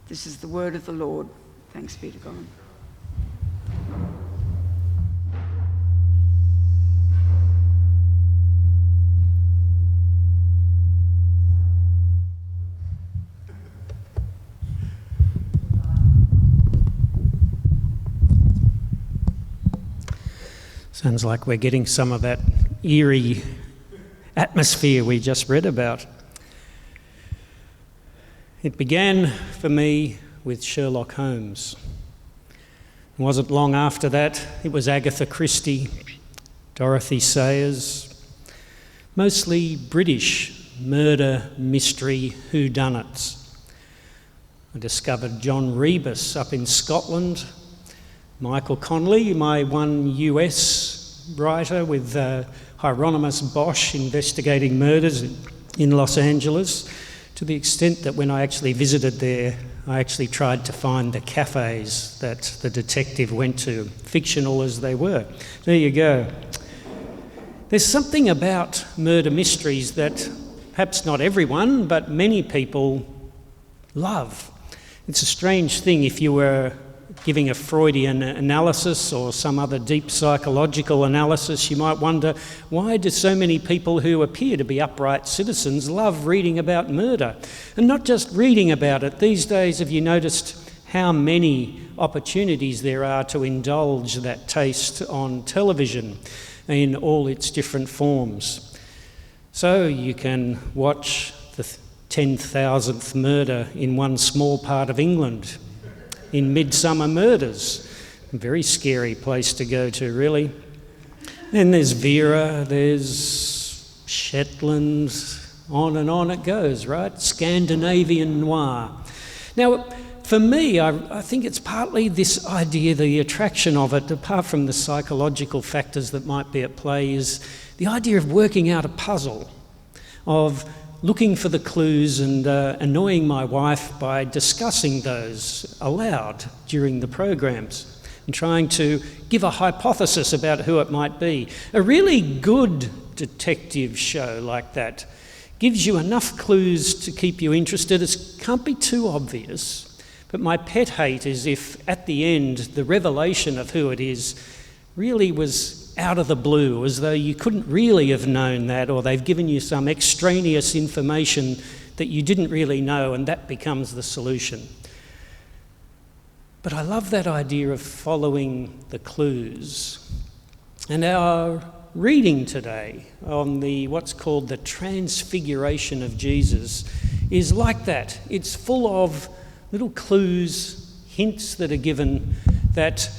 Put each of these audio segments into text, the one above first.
This is the word of the Lord. Thanks be to God. Sounds like we're getting some of that eerie atmosphere we just read about. It began for me with Sherlock Holmes. It wasn't long after that, it was Agatha Christie, Dorothy Sayers, mostly British murder mystery whodunits. I discovered John Rebus up in Scotland, Michael Connelly, my one US writer with Hieronymus Bosch investigating murders in Los Angeles, to the extent that when I actually visited there, I actually tried to find the cafes that the detective went to, fictional as they were. There you go. There's something about murder mysteries that perhaps not everyone, but many people love. It's a strange thing. If you were giving a Freudian analysis or some other deep psychological analysis, you might wonder, why do so many people who appear to be upright citizens love reading about murder? And not just reading about it. These days, have you noticed how many opportunities there are to indulge that taste on television in all its different forms? So you can watch the 10,000th murder in one small part of England in Midsummer Murders. A very scary place to go to, really. Then there's Vera, there's Shetland, on it goes, right? Scandinavian noir. Now, for me, I think it's partly this idea, the attraction of it, apart from the psychological factors that might be at play, is the idea of working out a puzzle, of looking for the clues and annoying my wife by discussing those aloud during the programs and trying to give a hypothesis about who it might be. A really good detective show like that gives you enough clues to keep you interested. It can't be too obvious, but my pet hate is if at the end the revelation of who it is really was out of the blue, as though you couldn't really have known that, or they've given you some extraneous information that you didn't really know, and that becomes the solution. But I love that idea of following the clues. And our reading today on what's called the Transfiguration of Jesus is like that. It's full of little clues, hints that are given that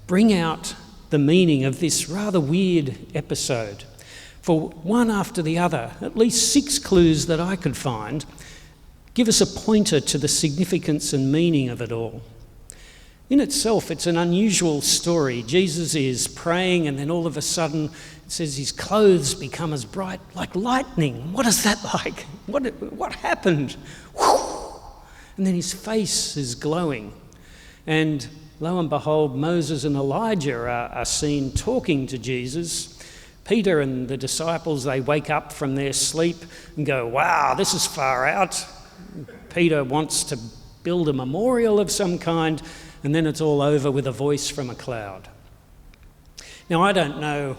bring out the meaning of this rather weird episode. For one after the other, at least 6 clues that I could find, give us a pointer to the significance and meaning of it all. In itself, it's an unusual story. Jesus is praying, and then all of a sudden it says his clothes become as bright like lightning. What is that like? What happened? Whew! And then his face is glowing. And lo and behold, Moses and Elijah are seen talking to Jesus. Peter and the disciples, they wake up from their sleep and go, wow, this is far out. Peter wants to build a memorial of some kind, and then it's all over with a voice from a cloud. Now, I don't know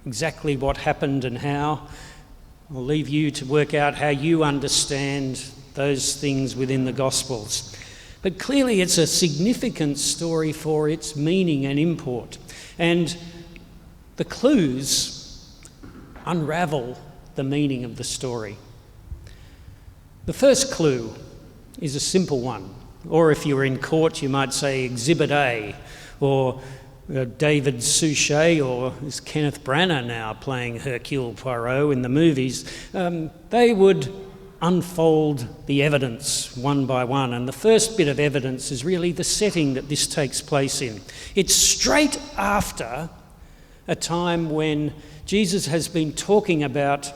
exactly what happened and how. I'll leave you to work out how you understand those things within the Gospels. But clearly it's a significant story for its meaning and import. And the clues unravel the meaning of the story. The first clue is a simple one. Or if you were in court, you might say Exhibit A, or David Suchet, or is Kenneth Branagh now playing Hercule Poirot in the movies. They would unfold the evidence one by one, and the first bit of evidence is really the setting that this takes place in. It's straight after a time when Jesus has been talking about,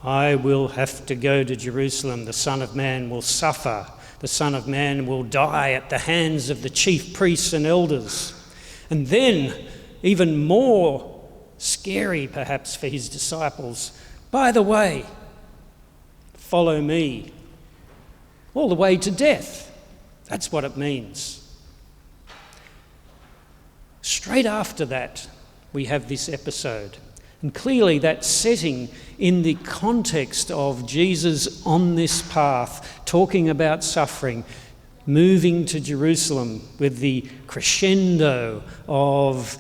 I will have to go to Jerusalem, the Son of Man will suffer, the Son of Man will die at the hands of the chief priests and elders. And then, even more scary perhaps for his disciples, by the way, follow me, all the way to death. That's what it means. Straight after that, we have this episode. And clearly that's setting in the context of Jesus on this path, talking about suffering, moving to Jerusalem with the crescendo of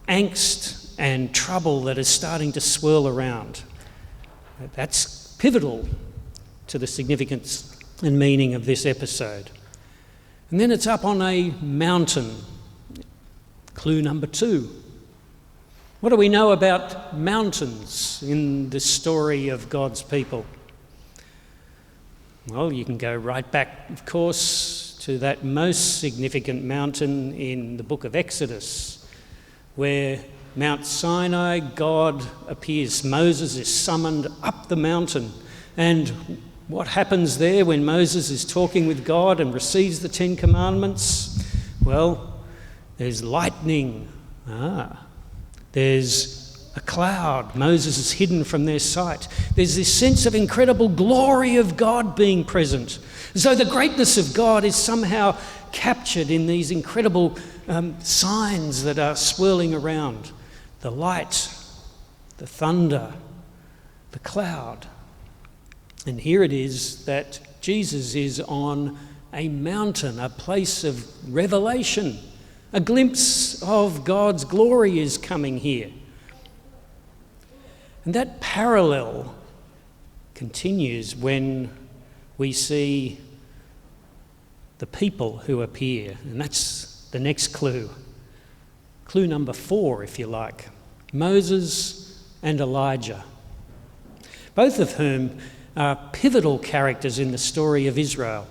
angst and trouble that is starting to swirl around. That's pivotal to the significance and meaning of this episode. And then it's up on a mountain. Clue number 2. What do we know about mountains in the story of God's people? Well, you can go right back, of course, to that most significant mountain in the book of Exodus, where Mount Sinai, God appears. Moses is summoned up the mountain. And what happens there when Moses is talking with God and receives the 10 Commandments? Well, there's lightning. There's a cloud. Moses is hidden from their sight. There's this sense of incredible glory of God being present. So the greatness of God is somehow captured in these incredible signs that are swirling around. The light, the thunder, the cloud. And here it is that Jesus is on a mountain, a place of revelation. A glimpse of God's glory is coming here. And that parallel continues when we see the people who appear. And that's the next clue. Clue number 4, if you like. Moses and Elijah. Both of whom are pivotal characters in the story of Israel.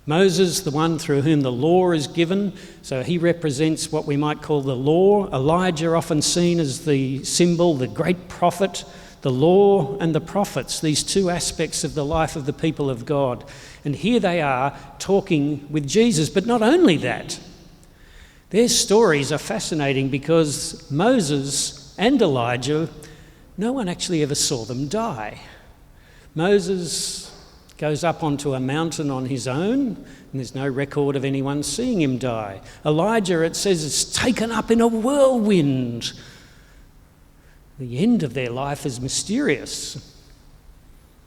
Moses, the one through whom the law is given, so he represents what we might call the law. Elijah, often seen as the symbol, the great prophet, the law and the prophets, these two aspects of the life of the people of God. And here they are talking with Jesus, but not only that. Their stories are fascinating because Moses and Elijah, no one actually ever saw them die. Moses goes up onto a mountain on his own, and there's no record of anyone seeing him die. Elijah, it says, is taken up in a whirlwind. The end of their life is mysterious.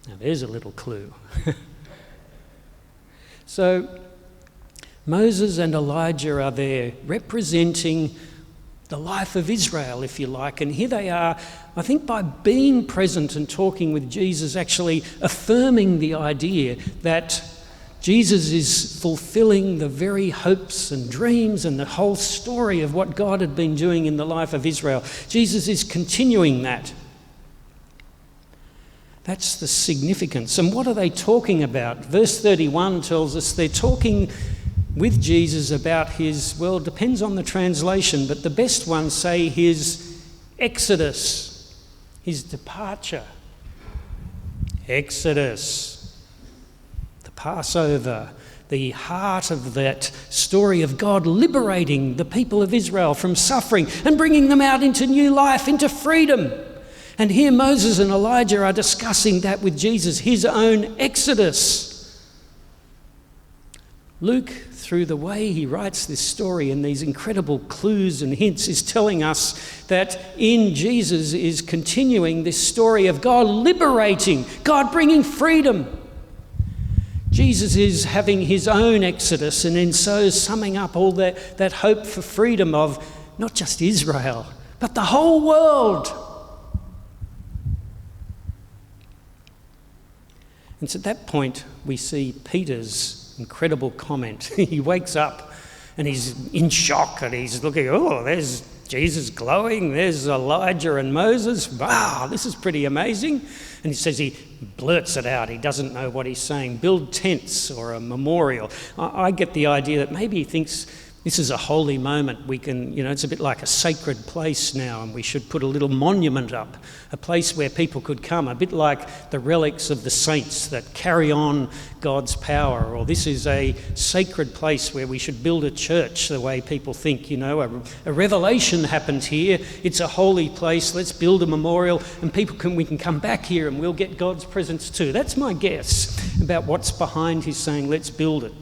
Now there's a little clue. So Moses and Elijah are there representing the life of Israel, if you like. And here they are, I think, by being present and talking with Jesus, actually affirming the idea that Jesus is fulfilling the very hopes and dreams and the whole story of what God had been doing in the life of Israel. Jesus is continuing that. That's the significance. And what are they talking about? Verse 31 tells us they're talking with Jesus about his, well, it depends on the translation, but the best ones say his exodus, his departure. Exodus, the Passover, the heart of that story of God liberating the people of Israel from suffering and bringing them out into new life, into freedom. And here Moses and Elijah are discussing that with Jesus, his own exodus. Luke, through the way he writes this story and these incredible clues and hints, is telling us that in Jesus is continuing this story of God liberating, God bringing freedom. Jesus is having his own exodus, and in so summing up all that hope for freedom of not just Israel, but the whole world. And so at that point, we see Peter's incredible comment. He wakes up and he's in shock and he's looking, oh, there's Jesus glowing, there's Elijah and Moses. Wow, this is pretty amazing. And he says, he blurts it out. He doesn't know what he's saying. Build tents or a memorial. I get the idea that maybe he thinks this is a holy moment. We can, it's a bit like a sacred place now, and we should put a little monument up, a place where people could come, a bit like the relics of the saints that carry on God's power. Or this is a sacred place where we should build a church, the way people think, a revelation happened here. It's a holy place. Let's build a memorial, and we can come back here and we'll get God's presence too. That's my guess about what's behind his saying, let's build it.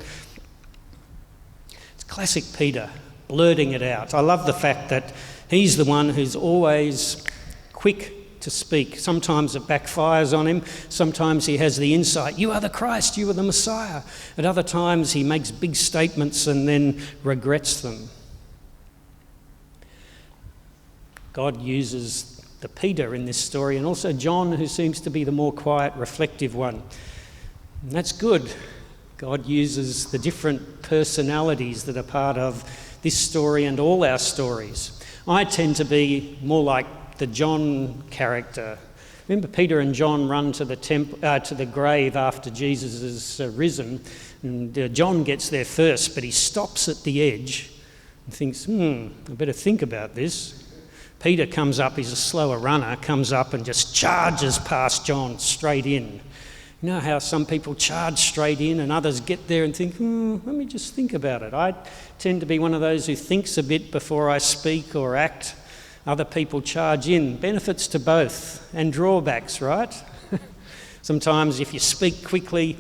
Classic Peter, blurting it out. I love the fact that he's the one who's always quick to speak. Sometimes it backfires on him. Sometimes he has the insight, you are the Christ, you are the Messiah. At other times he makes big statements and then regrets them. God uses the Peter in this story, and also John, who seems to be the more quiet, reflective one. And that's good. God uses the different personalities that are part of this story and all our stories. I tend to be more like the John character. Remember, Peter and John run to the grave after Jesus is risen, and John gets there first, but he stops at the edge and thinks, I better think about this. Peter comes up, he's a slower runner, comes up and just charges past John straight in. You know how some people charge straight in and others get there and think, let me just think about it. I tend to be one of those who thinks a bit before I speak or act. Other people charge in. Benefits to both and drawbacks, right? Sometimes if you speak quickly,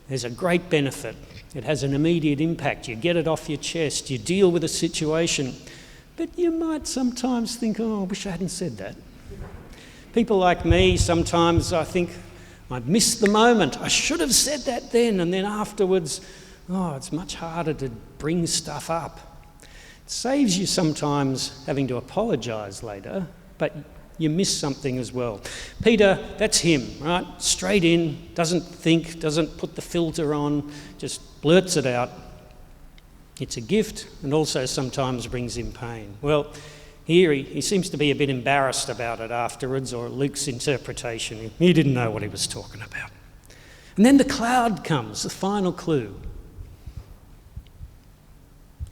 there's a great benefit. It has an immediate impact. You get it off your chest. You deal with a situation. But you might sometimes think, I wish I hadn't said that. People like me, sometimes I think, I missed the moment. I should have said that then. And then afterwards, it's much harder to bring stuff up. It saves you sometimes having to apologise later, but you miss something as well. Peter, that's him, right? Straight in, doesn't think, doesn't put the filter on, just blurts it out. It's a gift and also sometimes brings him pain. Well, here he seems to be a bit embarrassed about it afterwards, or Luke's interpretation. He didn't know what he was talking about. And then the cloud comes, the final clue.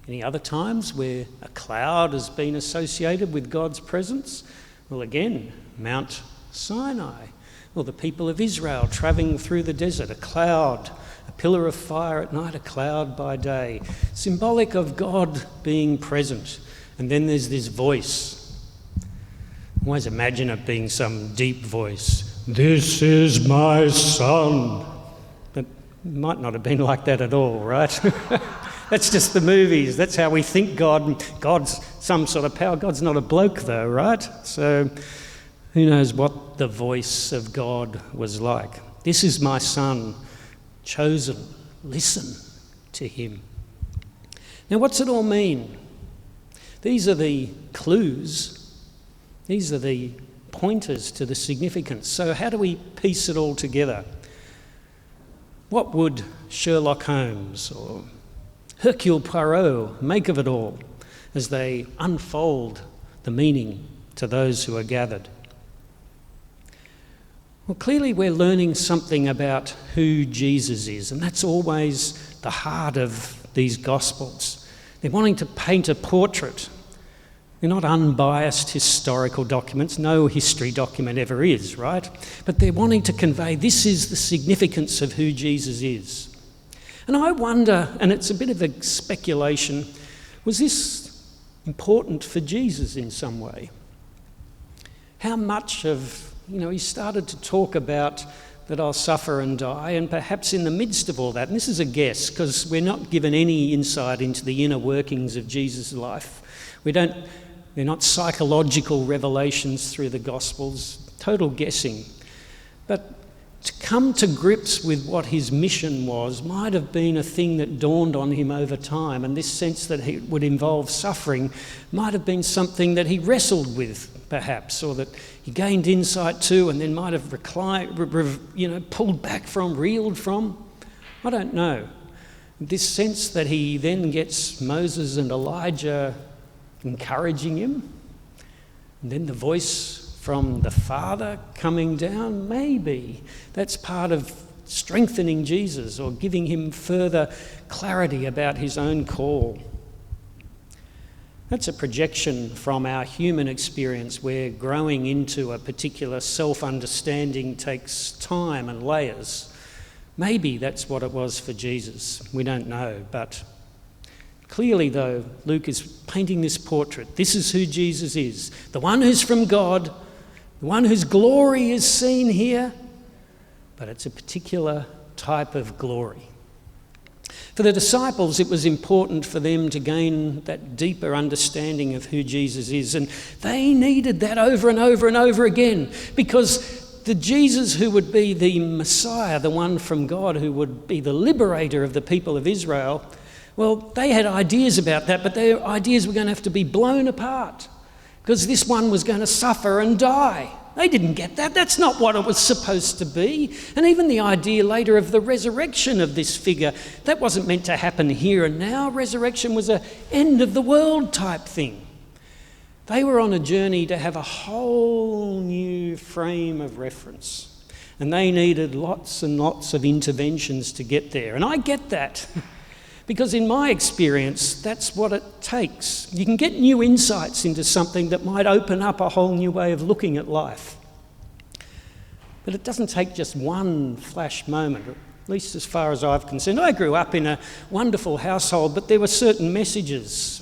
Any other times where a cloud has been associated with God's presence? Well, again, Mount Sinai, or the people of Israel travelling through the desert, a cloud, a pillar of fire at night, a cloud by day, symbolic of God being present. And then there's this voice. I always imagine it being some deep voice. This is my son. But it might not have been like that at all, right? That's just the movies. That's how we think God's some sort of power. God's not a bloke though, right? So who knows what the voice of God was like. This is my son, chosen. Listen to him. Now what's it all mean? These are the clues. These are the pointers to the significance. So how do we piece it all together? What would Sherlock Holmes or Hercule Poirot make of it all as they unfold the meaning to those who are gathered? Well, clearly we're learning something about who Jesus is, and that's always the heart of these Gospels. They're wanting to paint a portrait. They're not unbiased historical documents. No history document ever is, right? But they're wanting to convey this is the significance of who Jesus is. And I wonder, and it's a bit of a speculation, was this important for Jesus in some way? How much of, he started to talk about that I'll suffer and die, and perhaps in the midst of all that, and this is a guess because we're not given any insight into the inner workings of Jesus' life. They're not psychological revelations through the Gospels, total guessing. But to come to grips with what his mission was might have been a thing that dawned on him over time, and this sense that it would involve suffering might have been something that he wrestled with, perhaps, or that he gained insight to and then might have pulled back from, reeled from. I don't know. This sense that he then gets Moses and Elijah encouraging him, and then the voice from the Father coming down, maybe that's part of strengthening Jesus or giving him further clarity about his own call. That's a projection from our human experience where growing into a particular self-understanding takes time and layers. Maybe that's what it was for Jesus. We don't know, but clearly, though, Luke is painting this portrait. This is who Jesus is, the one who's from God, the one whose glory is seen here, but it's a particular type of glory. For the disciples, it was important for them to gain that deeper understanding of who Jesus is, and they needed that over and over and over again, because the Jesus who would be the Messiah, the one from God who would be the liberator of the people of Israel, well, they had ideas about that, but their ideas were going to have to be blown apart because this one was going to suffer and die. They didn't get that. That's not what it was supposed to be. And even the idea later of the resurrection of this figure, that wasn't meant to happen here and now. Resurrection was an end of the world type thing. They were on a journey to have a whole new frame of reference, and they needed lots and lots of interventions to get there. And I get that, because in my experience, that's what it takes. You can get new insights into something that might open up a whole new way of looking at life. But it doesn't take just one flash moment, at least as far as I've concerned. I grew up in a wonderful household, but there were certain messages.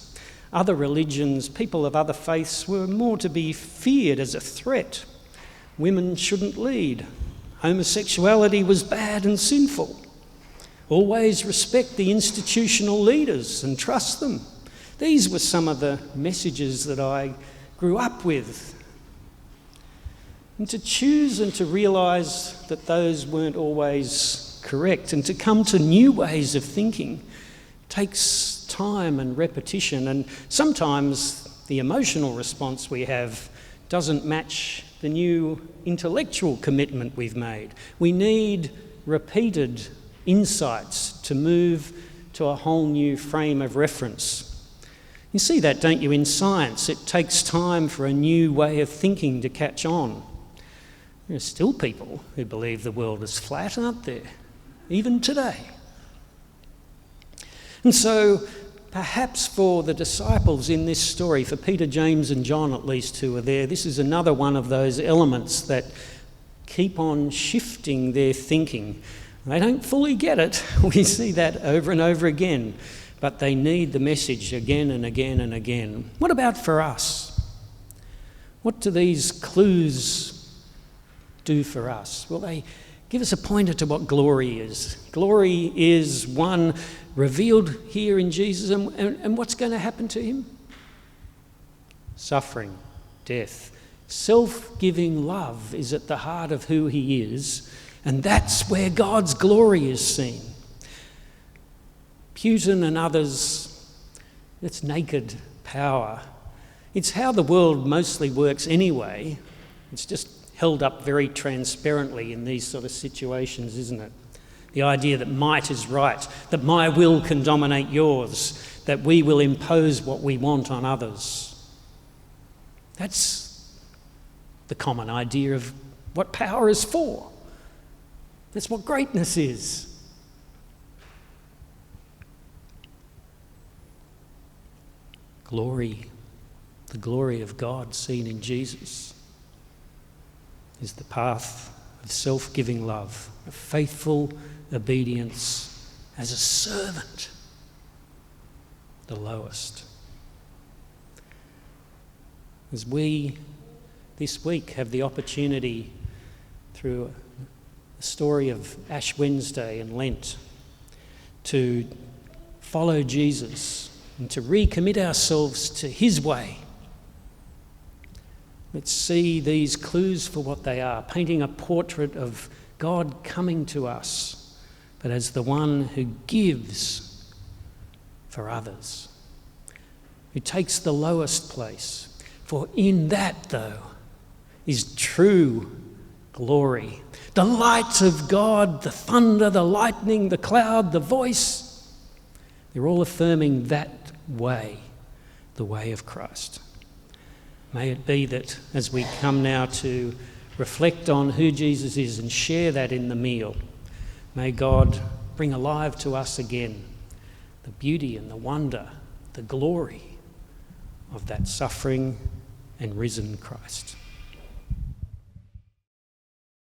Other religions, people of other faiths were more to be feared as a threat. Women shouldn't lead. Homosexuality was bad and sinful. Always respect the institutional leaders and trust them. These were some of the messages that I grew up with. And to choose and to realise that those weren't always correct, and to come to new ways of thinking takes time and repetition, and sometimes the emotional response we have doesn't match the new intellectual commitment we've made. We need repeated insights to move to a whole new frame of reference. You see that, don't you, in science? It takes time for a new way of thinking to catch on. There are still people who believe the world is flat, aren't there? Even today. And so perhaps for the disciples in this story, for Peter, James and John at least who are there, this is another one of those elements that keep on shifting their thinking. They don't fully get it. We see that over and over again, but they need the message again and again and again. What about for us? What do these clues do for us? Well, they give us a pointer to what glory is. Glory is one revealed here in Jesus, and what's going to happen to him? Suffering, death. Self-giving love is at the heart of who he is, and that's where God's glory is seen. Putin and others, it's naked power. It's how the world mostly works anyway. It's just held up very transparently in these sort of situations, isn't it? The idea that might is right, that my will can dominate yours, that we will impose what we want on others. That's the common idea of what power is for. That's what greatness is. Glory, the glory of God seen in Jesus, is the path of self-giving love, of faithful obedience as a servant, the lowest. As we this week have the opportunity through the story of Ash Wednesday and Lent to follow Jesus and to recommit ourselves to his way. Let's see these clues for what they are, painting a portrait of God coming to us, but as the one who gives for others, who takes the lowest place. For in that, though, is true glory. The light of God, the thunder, the lightning, the cloud, the voice, they're all affirming that way, the way of Christ. May it be that as we come now to reflect on who Jesus is and share that in the meal, may God bring alive to us again the beauty and the wonder, the glory of that suffering and risen Christ.